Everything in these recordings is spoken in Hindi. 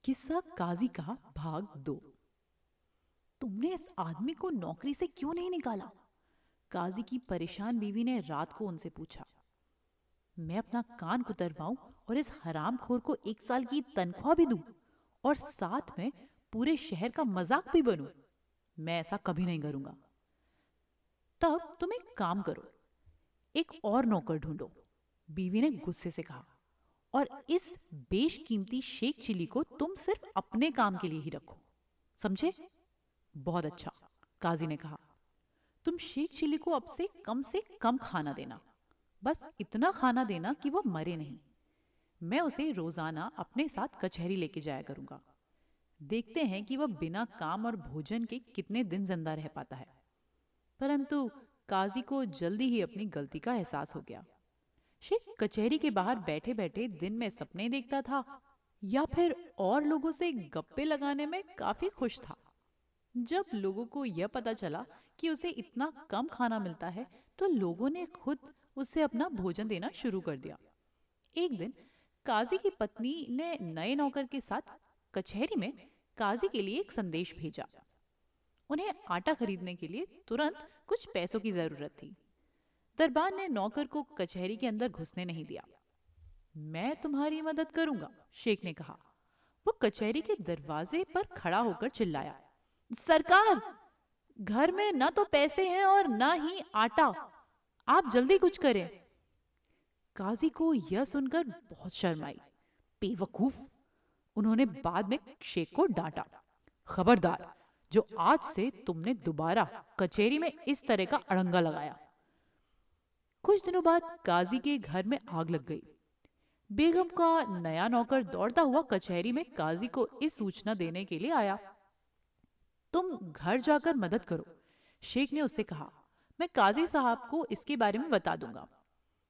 किस्सा काजी का भाग 2। तुमने इस आदमी को नौकरी से क्यों नहीं निकाला? काजी की परेशान बीवी ने रात को उनसे पूछा। मैं अपना कान कुतरवाऊं और इस हरामखोर को 1 साल की तनख्वाह भी दूं और साथ में पूरे शहर का मजाक भी बनूं? मैं ऐसा कभी नहीं करूंगा। तब तुम एक काम करो, एक और नौकर ढूंढो, बीवी ने गुस्से से कहा। और इस बेशकीमती शेख चिली को तुम सिर्फ अपने काम के लिए ही रखो, समझे? बहुत अच्छा, काजी ने कहा। तुम शेख चिली को अब से कम खाना देना, बस इतना खाना देना कि वो मरे नहीं। मैं उसे रोजाना अपने साथ कचहरी लेके जाया करूंगा। देखते हैं कि वह बिना काम और भोजन के कितने दिन जिंदा रह पाता है। परंतु काजी को जल्दी ही अपनी गलती का एहसास हो गया। शेख कचहरी के बाहर बैठे बैठे दिन में सपने देखता था या फिर और लोगों से गप्पे लगाने में काफी खुश था। जब लोगों को यह पता चला कि उसे इतना कम खाना मिलता है, तो लोगों ने खुद उसे अपना भोजन देना शुरू कर दिया। एक दिन काजी की पत्नी ने नए नौकर के साथ कचहरी में काजी के लिए एक संदेश भेजा। उन्हें आटा खरीदने के लिए तुरंत कुछ पैसों की जरूरत थी। दरबार ने नौकर को कचहरी के अंदर घुसने नहीं दिया। मैं तुम्हारी मदद करूंगा, शेख ने कहा। वो कचहरी के दरवाजे पर खड़ा होकर चिल्लाया, सरकार, घर में ना तो पैसे हैं और ना ही आटा, आप जल्दी कुछ करें। काजी को यह सुनकर बहुत शर्म आई। बेवकूफ, उन्होंने बाद में शेख को डांटा। खबरदार, जो आज से तुमने दोबारा कचहरी में इस तरह का अड़ंगा लगाया। कुछ दिनों बाद काजी के घर में आग लग गई। बेगम का नया नौकर दौड़ता हुआ कचहरी में काजी को इस सूचना देने के लिए आया। तुम घर जाकर मदद करो, शेख ने उससे कहा। मैं काजी साहब को इसके बारे में बता दूंगा।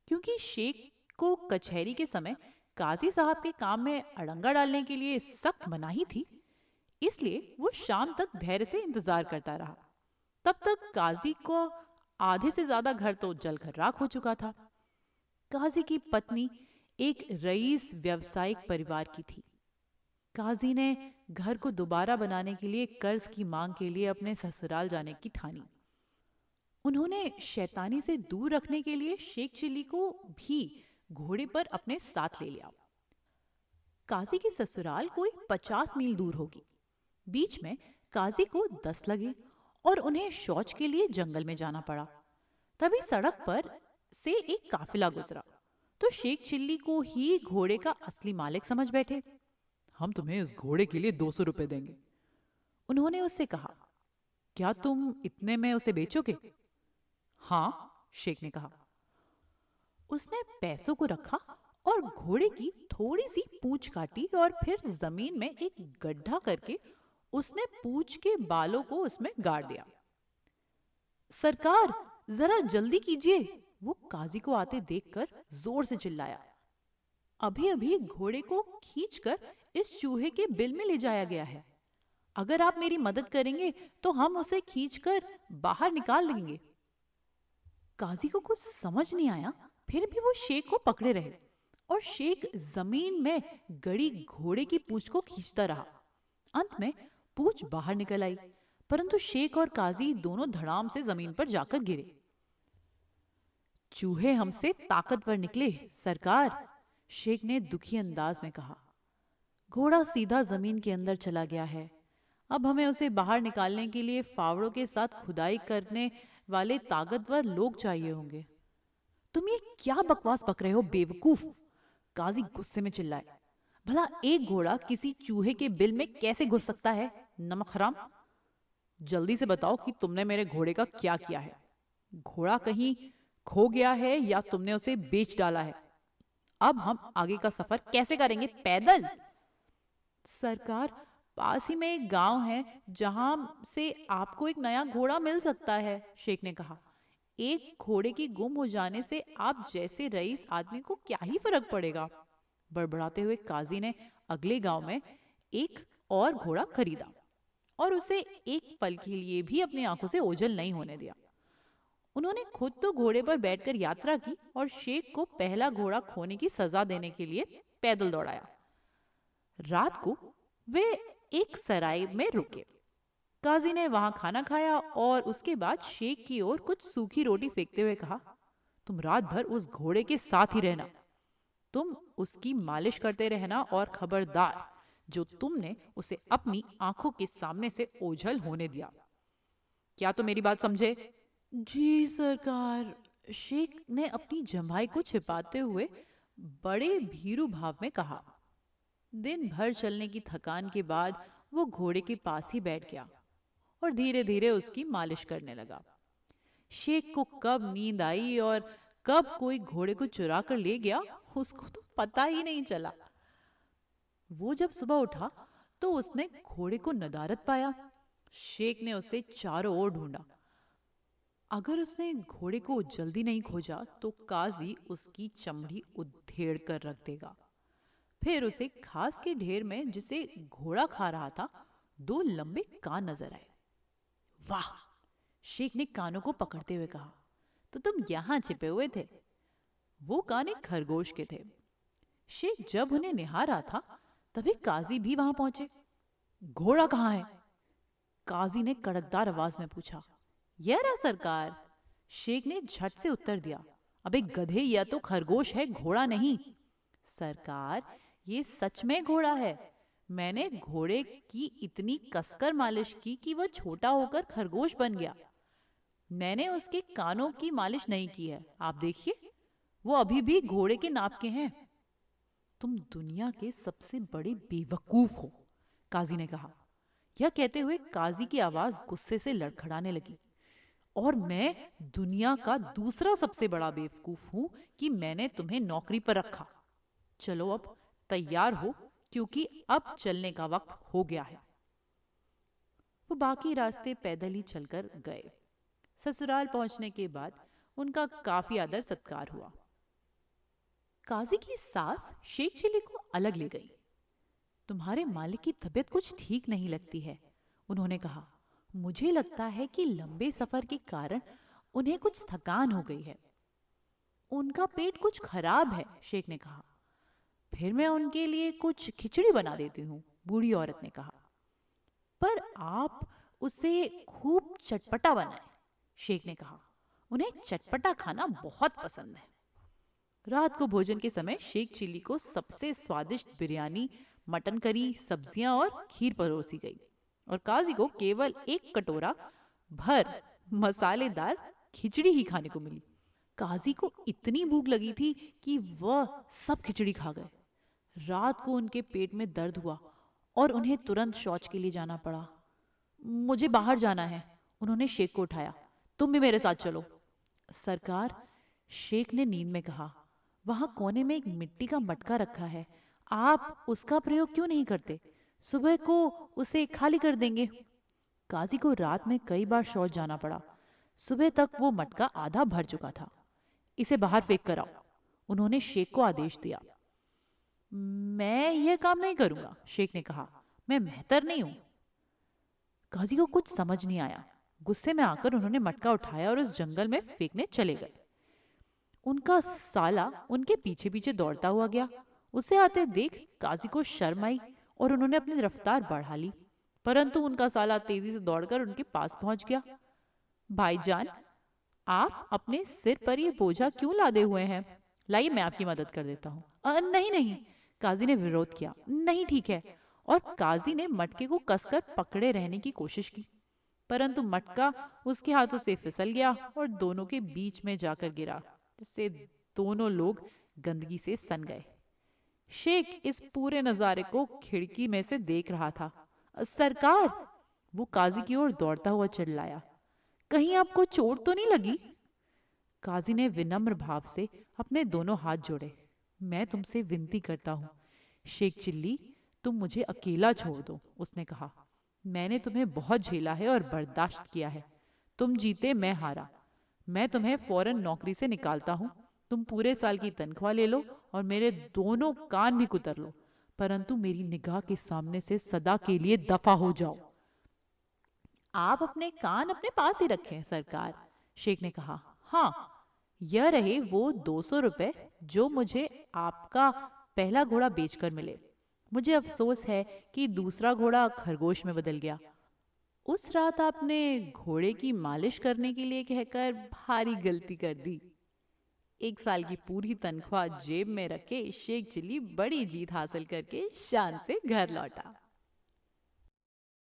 क्योंकि शेख को कचहरी के समय काजी साहब के काम में अड़ंगा डालने के लिए सख्त मनाही थी, इसलिए वो शाम तक धैर्य से इंतजार करता रहा। तब तक काजी को आधे से ज्यादा घर तो जलकर राख हो चुका था। काजी की पत्नी एक रईस व्यावसायिक परिवार की थी। काजी ने घर को दोबारा बनाने के लिए कर्ज की मांग के लिए अपने ससुराल जाने की ठानी। उन्होंने शैतानी से दूर रखने के लिए शेख चिली को भी घोड़े पर अपने साथ ले लिया। काजी की ससुराल कोई 50 मील दूर होगी। बीच में काजी को दस्त लगे और उन्हें शौच के लिए जंगल में जाना पड़ा। तभी सड़क पर से एक काफिला गुजरा, तो शेख चिल्ली को ही घोड़े का असली मालिक समझ बैठे। हम तुम्हें इस घोड़े के लिए 200 रुपए देंगे, उन्होंने उससे कहा। क्या तुम इतने में उसे बेचोगे? हाँ, शेख ने कहा। उसने पैसों को रखा और घोड़े की थोड़ी सी पूंछ काटी और फिर जमीन में एक गड्ढा करके उसने पूंछ के बालों को उसमें गाड़ दिया। सरकार, जरा जल्दी कीजिए, वो काजी को आते देखकर जोर से चिल्लाया। अभी अभी घोड़े को खींचकर इस चूहे के बिल में ले जाया गया है। अगर आप मेरी मदद करेंगे तो हम उसे खींचकर बाहर निकाल देंगे। काजी को कुछ समझ नहीं आया, फिर भी वो शेख को पकड़े रहे और शेख जमीन में गड़ी घोड़े की पूंछ को खींचता रहा। अंत में पूंछ बाहर निकल आई, परंतु शेख और काजी दोनों धड़ाम से जमीन पर जाकर गिरे। चूहे हमसे ताकतवर निकले, सरकार, शेख ने दुखी अंदाज में कहा। घोड़ा सीधा जमीन के अंदर चला गया है। अब हमें उसे बाहर निकालने के लिए फावड़ों के साथ खुदाई करने वाले ताकतवर लोग चाहिए होंगे। तुम ये क्या बकवास बक रहे हो, बेवकूफ, काजी गुस्से में चिल्लाए। भला एक घोड़ा किसी चूहे के बिल में कैसे घुस सकता है, नमक हराम? जल्दी से बताओ कि तुमने मेरे घोड़े का क्या किया है। घोड़ा कहीं खो गया है या तुमने उसे बेच डाला है? अब हम आगे का सफर कैसे करेंगे, पैदल? सरकार, पास ही में एक गांव है जहां से आपको एक नया घोड़ा मिल सकता है, शेख ने कहा। एक घोड़े की गुम हो जाने से आप जैसे रईस आदमी को क्या ही फर्क पड़ेगा। बड़बड़ाते हुए काजी ने अगले गांव में एक और घोड़ा खरीदा और उसे एक पल के लिए भी अपनी आंखों से ओझल नहीं होने दिया। उन्होंने खुद तो घोड़े पर बैठकर यात्रा की और शेख को पहला घोड़ा खोने की सजा देने के लिए पैदल दौड़ाया। रात को वे एक सराय में रुके। काजी ने वहां खाना खाया और उसके बाद शेख की ओर कुछ सूखी रोटी फेंकते हुए कहा, तुम रात भर उस घोड़े के साथ ही रहना। तुम उसकी मालिश करते रहना और खबरदार, जो तुमने उसे अपनी आंखों के सामने से ओझल होने दिया। क्या तुम मेरी बात समझे? जी सरकार, शेख ने अपनी जम्हाई को छिपाते हुए बड़े भीरू भाव में कहा। दिन भर चलने की थकान के बाद वो घोड़े के पास ही बैठ गया और धीरे धीरे उसकी मालिश करने लगा। शेख को कब नींद आई और कब कोई घोड़े को चुरा कर ले गया, उसको तो पता ही नहीं चला। वो जब सुबह उठा तो उसने घोड़े को नदारद पाया। शेख ने उसे चारों ओर ढूंढा। अगर उसने घोड़े को जल्दी नहीं खोजा तो काजी उसकी चमड़ी उधेड़ कर रख देगा। फिर उसे घास के ढेर में, जिसे घोड़ा खा रहा था, 2 लंबे कान नजर आए। वाह! शेख ने कानों को पकड़ते हुए कहा, तो तुम यहां छिपे हुए थे। वो कान एक खरगोश के थे। शेख जब उन्हें निहार रहा था तभी काजी भी वहां पहुंचे। घोड़ा कहाँ है? काजी ने कड़कदार आवाज में पूछा। यह रहा सरकार, शेख ने झट से उत्तर दिया। अबे गधे, यह तो खरगोश है, घोड़ा नहीं। सरकार, ये सच में घोड़ा है। मैंने घोड़े की इतनी कसकर मालिश की कि वह छोटा होकर खरगोश बन गया। मैंने उसके कानों की मालिश नहीं की है, आप देखिए, वो अभी भी घोड़े के नाप के हैं। तुम दुनिया के सबसे बड़े बेवकूफ हो, काजी ने कहा। यह कहते हुए काजी की आवाज गुस्से से लड़खड़ाने लगी। और मैं दुनिया का दूसरा सबसे बड़ा बेवकूफ हूं कि मैंने तुम्हें नौकरी पर रखा। चलो अब तैयार हो, क्योंकि अब चलने का वक्त हो गया है। वो बाकी रास्ते पैदल ही चलकर गए। ससुराल पहुंचने के बाद उनका काफी आदर सत्कार हुआ। काजी की सास शेख चिल्ली को अलग ले गई। तुम्हारे मालिक की तबीयत कुछ ठीक नहीं लगती है, उन्होंने कहा। मुझे लगता है कि लंबे सफर के कारण उन्हें कुछ थकान हो गई है। उनका पेट कुछ खराब है, शेख ने कहा। फिर मैं उनके लिए कुछ खिचड़ी बना देती हूँ, बूढ़ी औरत ने कहा। पर आप उसे खूब चटपटा बनाएं, शेख ने कहा। उन्हें चटपटा खाना बहुत पसंद है। रात को भोजन के समय शेख चिल्ली को सबसे स्वादिष्ट बिरयानी, मटन करी, सब्जियां और खीर परोसी गई और काजी को केवल 1 कटोरा भर मसालेदार खिचड़ी ही खाने को मिली। काजी को इतनी भूख लगी थी कि वह सब खिचड़ी खा गए। रात को उनके पेट में दर्द हुआ और उन्हें तुरंत शौच के लिए जाना पड़ा। मुझे बाहर जाना है, उन्होंने शेख को उठाया। तुम भी मेरे साथ चलो। सरकार, शेख ने नींद में कहा, वहां कोने में एक मिट्टी का मटका रखा है, आप उसका प्रयोग क्यों नहीं करते? सुबह को उसे खाली कर देंगे। काजी को रात में कई बार शौच जाना पड़ा। सुबह तक वो मटका आधा भर चुका था। इसे बाहर फेंक कर आओ, उन्होंने शेख को आदेश दिया। मैं यह काम नहीं करूंगा, शेख ने कहा। मैं मेहतर नहीं हूं। काजी को कुछ समझ नहीं आया। गुस्से में आकर उन्होंने मटका उठाया और उस जंगल में फेंकने चले गए। उनका साला उनके पीछे पीछे दौड़ता हुआ गया। उसे आते देख काजी को शर्म आई और उन्होंने अपनी रफ्तार बढ़ा ली, परंतु उनका साला तेजी से दौड़कर उनके पास पहुंच गया। भाईजान, आप अपने सिर पर ये बोझा क्यों लादे हुए हैं? लाइए, मैं आपकी मदद कर देता हूँ। नहीं नहीं, काजी ने विरोध किया। नहीं, ठीक है। और काजी ने मटके को कसकर पकड़े रहने की कोशिश की, परंतु मटका उसके हाथों से फिसल गया और दोनों के बीच में जाकर गिरा, जिससे दोनों लोग गंदगी से सन गए। शेख इस पूरे नजारे को खिड़की में से देख रहा था। सरकार, वो काजी की ओर दौड़ता हुआ चिल्लाया, कहीं आपको चोट तो नहीं लगी? काजी ने विनम्र भाव से अपने दोनों हाथ जोड़े। मैं तुमसे विनती करता हूँ शेख चिल्ली, तुम मुझे अकेला छोड़ दो, उसने कहा। मैंने तुम्हें बहुत झेला है और बर्दाश्त किया है। तुम जीते, मैं हारा। मैं तुम्हें फौरन नौकरी से निकालता हूँ। तुम पूरे साल की तनख्वाह ले लो और मेरे दोनों कान भी कुतर लो, परंतु मेरी निगाह के सामने से सदा के लिए दफा हो जाओ। आप अपने कान अपने पास ही रखें सरकार, शेख ने कहा। हाँ, यह रहे वो 200 रुपए जो मुझे आपका पहला घोड़ा बेचकर मिले। मुझे अफसोस है कि दूसरा घोड़ा खरगोश में बदल गया। उस रात आपने घोड़े की मालिश करने के लिए कहकर भारी गलती कर दी। 1 साल की पूरी तनख्वाह जेब में रखे शेख चिल्ली बड़ी जीत हासिल करके शान से घर लौटा।